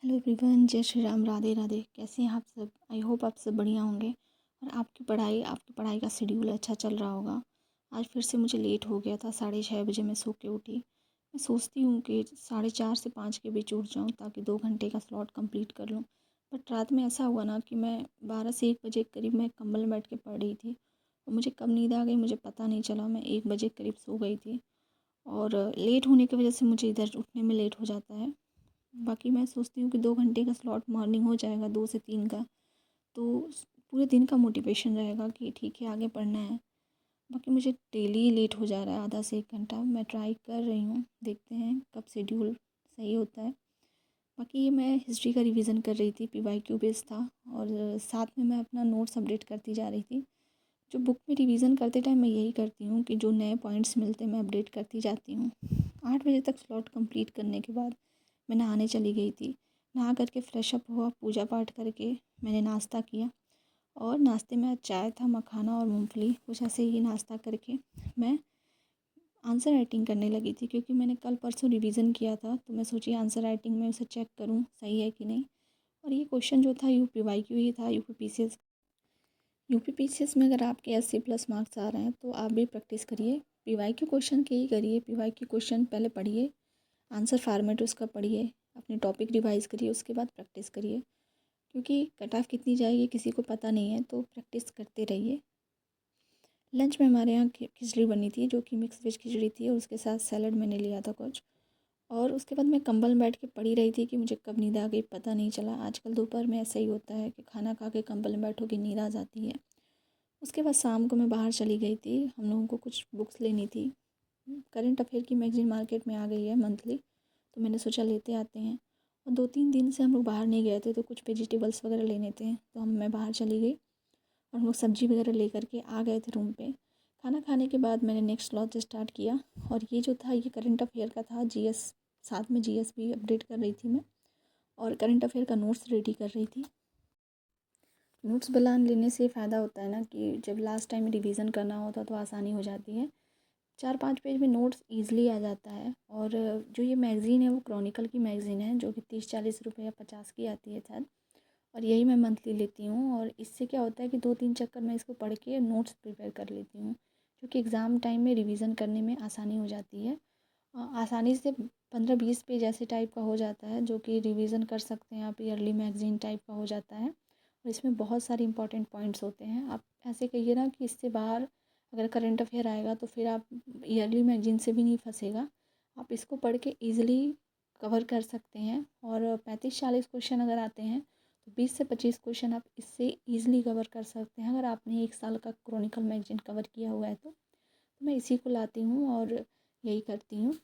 Hello everyone, जय श्री राम, राधे राधे। कैसे हैं आप सब? आई होप आप सब बढ़िया होंगे और आपकी पढ़ाई का शेड्यूल अच्छा चल रहा होगा। आज फिर से मुझे लेट हो गया था, 6:30 बजे मैं सो के उठी। मैं सोचती हूँ कि 4:30 से 5 के बीच उठ जाऊँ ताकि 2 घंटे का स्लॉट कंप्लीट कर लूँ। बट रात में ऐसा हुआ ना कि मैं 12 से 1 बजे के करीब मैं कम्बल में बैठ के पढ़ रही थी और मुझे कब नींद आ गई मुझे पता नहीं चला। मैं 1 बजे के करीब सो गई थी और लेट होने की वजह से मुझे इधर उठने में लेट हो जाता है। बाकी मैं सोचती हूँ कि 2 घंटे का स्लॉट मॉर्निंग हो जाएगा, 2 से 3 का, तो पूरे दिन का मोटिवेशन रहेगा कि ठीक है आगे पढ़ना है। बाकी मुझे डेली लेट हो जा रहा है, आधा से 1 घंटा। मैं ट्राई कर रही हूँ, देखते हैं कब शेड्यूल सही होता है। बाकी ये मैं हिस्ट्री का रिवीजन कर रही थी, PYQ बेस था और साथ में मैं अपना नोट्स अपडेट करती जा रही थी। जो बुक में रिवीजन करते टाइम मैं यही करती हूँ कि जो नए पॉइंट्स मिलते हैं मैं अपडेट करती जाती हूँ। 8 बजे तक स्लॉट कंप्लीट करने के बाद मैं नहाने चली गई थी। नहा करके फ्रेश अप हुआ, पूजा पाठ करके मैंने नाश्ता किया और नाश्ते में चाय था, मखाना और मूंगफली, कुछ ऐसे ही नाश्ता करके मैं आंसर राइटिंग करने लगी थी। क्योंकि मैंने कल परसों रिवीजन किया था तो मैं सोची आंसर राइटिंग में उसे चेक करूं सही है कि नहीं। और ये क्वेश्चन जो था UPYQ ही था, यूपी पीसीएस में अगर आपके 80+ मार्क्स आ रहे हैं तो आप भी प्रैक्टिस करिए। PYQ क्वेश्चन के ही करिए। PYQ क्वेश्चन पहले पढ़िए, आंसर फॉर्मेट उसका पढ़िए, अपने टॉपिक रिवाइज़ करिए, उसके बाद प्रैक्टिस करिए। क्योंकि कट ऑफ कितनी जाएगी किसी को पता नहीं है, तो प्रैक्टिस करते रहिए। लंच में हमारे यहाँ खिचड़ी बनी थी, जो कि मिक्स वेज खिचड़ी थी और उसके साथ सैलड मैंने लिया था कुछ। और उसके बाद मैं कंबल में बैठ के पढ़ी रही थी कि मुझे कब नींद आ गई पता नहीं चला। आजकल दोपहर में ऐसा ही होता है कि खाना खा के कंबल में बैठो कि नींद आ जाती है। उसके बाद शाम को मैं बाहर चली गई थी, हम लोगों को कुछ बुक्स लेनी थी। करंट अफेयर की मैगज़ीन मार्केट में आ गई है मंथली, तो मैंने सोचा लेते आते हैं। और 2-3 दिन से हम लोग बाहर नहीं गए थे तो कुछ वेजिटेबल्स वगैरह लेने थे, तो मैं बाहर चली गई और हम लोग सब्ज़ी वगैरह लेकर के आ गए थे रूम पे। खाना खाने के बाद मैंने नेक्स्ट लॉन्च स्टार्ट किया और ये जो था ये करंट अफेयर का था। GS, साथ में GS भी अपडेट कर रही थी मैं और करंट अफेयर का नोट्स रेडी कर रही थी। नोट्स बना लेने से फ़ायदा होता है ना कि जब लास्ट टाइम रिवीजन करना होता तो आसानी हो जाती है। 4-5 पेज में नोट्स ईज़िली आ जाता है। और जो ये मैगज़ीन है वो क्रॉनिकल की मैगज़ीन है, जो कि 30-40 रुपये या 50 की आती है शायद। और यही मैं मंथली लेती हूँ और इससे क्या होता है कि 2-3 चक्कर मैं इसको पढ़ के नोट्स प्रिपेयर कर लेती हूँ, क्योंकि एग्ज़ाम टाइम में रिवीजन करने में आसानी हो जाती है। आसानी से 15-20 पेज ऐसे टाइप का हो जाता है जो कि रिवीजन कर सकते हैं आप। ईयरली मैगज़ीन टाइप का हो जाता है और इसमें बहुत सारे इंपॉर्टेंट पॉइंट्स होते हैं। आप ऐसे कहिए ना कि इससे बाहर अगर करंट अफेयर आएगा तो फिर आप ईयरली मैगज़ीन से भी नहीं फंसेगा। आप इसको पढ़ के ईज़िली कवर कर सकते हैं और 35-40 क्वेश्चन अगर आते हैं तो 20 से 25 क्वेश्चन आप इससे ईज़िली कवर कर सकते हैं, अगर आपने 1 साल का क्रॉनिकल मैगज़ीन कवर किया हुआ है तो। मैं इसी को लाती हूँ और यही करती हूँ।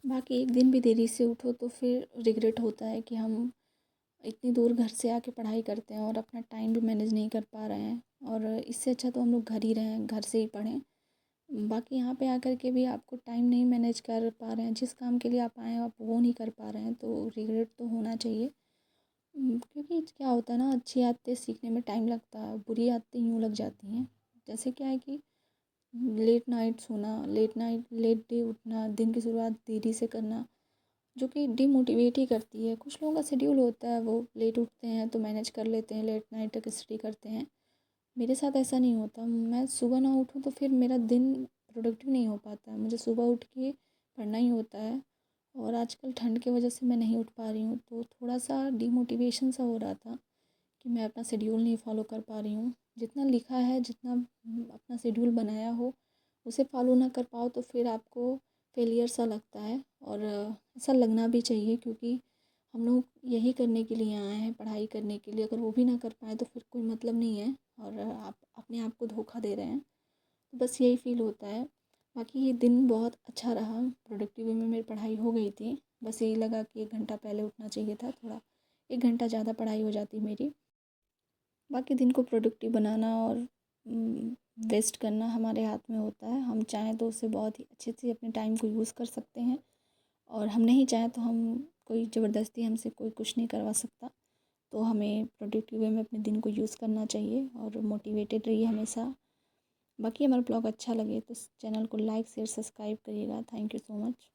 बाकी एक दिन भी देरी से उठो तो फिर रिग्रेट होता है कि हम इतनी दूर घर से आके पढ़ाई करते हैं और अपना टाइम भी मैनेज नहीं कर पा रहे हैं। और इससे अच्छा तो हम लोग घर ही रहें, घर से ही पढ़ें। बाकी यहाँ पे आकर के भी आपको टाइम नहीं मैनेज कर पा रहे हैं, जिस काम के लिए आप आए हैं आप वो नहीं कर पा रहे हैं, तो रिग्रेट तो होना चाहिए। क्योंकि क्या होता है ना, अच्छी आदतें सीखने में टाइम लगता है, बुरी आदतें यूँ लग जाती हैं। जैसे क्या है कि लेट नाइट सोना, लेट डे उठना, दिन की शुरुआत देरी से करना, जो कि डिमोटिवेट ही करती है। कुछ लोगों का शेड्यूल होता है, वो लेट उठते हैं तो मैनेज कर लेते हैं, लेट नाइट तक स्टडी करते हैं। मेरे साथ ऐसा नहीं होता। मैं सुबह ना उठूँ तो फिर मेरा दिन प्रोडक्टिव नहीं हो पाता है। मुझे सुबह उठ के पढ़ना ही होता है और आजकल ठंड की वजह से मैं नहीं उठ पा रही हूँ, तो थोड़ा सा डिमोटिवेशन सा हो रहा था कि मैं अपना शेड्यूल नहीं फॉलो कर पा रही हूँ। जितना लिखा है, जितना अपना शेड्यूल बनाया हो, उसे फॉलो ना कर पाओ तो फिर आपको फेलियर सा लगता है। और ऐसा लगना भी चाहिए, क्योंकि हम लोग यही करने के लिए आए हैं, पढ़ाई करने के लिए। अगर वो भी ना कर पाए तो फिर कोई मतलब नहीं है और आप अपने आप को धोखा दे रहे हैं। तो बस यही फ़ील होता है। बाकी ये दिन बहुत अच्छा रहा, प्रोडक्टिव वे में मेरी पढ़ाई हो गई थी। बस यही लगा कि 1 घंटा पहले उठना चाहिए था, थोड़ा 1 घंटा ज़्यादा पढ़ाई हो जाती मेरी। बाकी दिन को प्रोडक्टिव बनाना और वेस्ट करना हमारे हाथ में होता है। हम चाहें तो उसे बहुत ही अच्छे से अपने टाइम को यूज़ कर सकते हैं और हम नहीं चाहें तो हम कोई ज़बरदस्ती हमसे कोई कुछ नहीं करवा सकता। तो हमें प्रोडक्टिव वे में अपने दिन को यूज़ करना चाहिए और मोटिवेटेड रहिए हमेशा। बाकी हमारा ब्लॉग अच्छा लगे तो चैनल को लाइक शेयर सब्सक्राइब करिएगा। Thank you so much.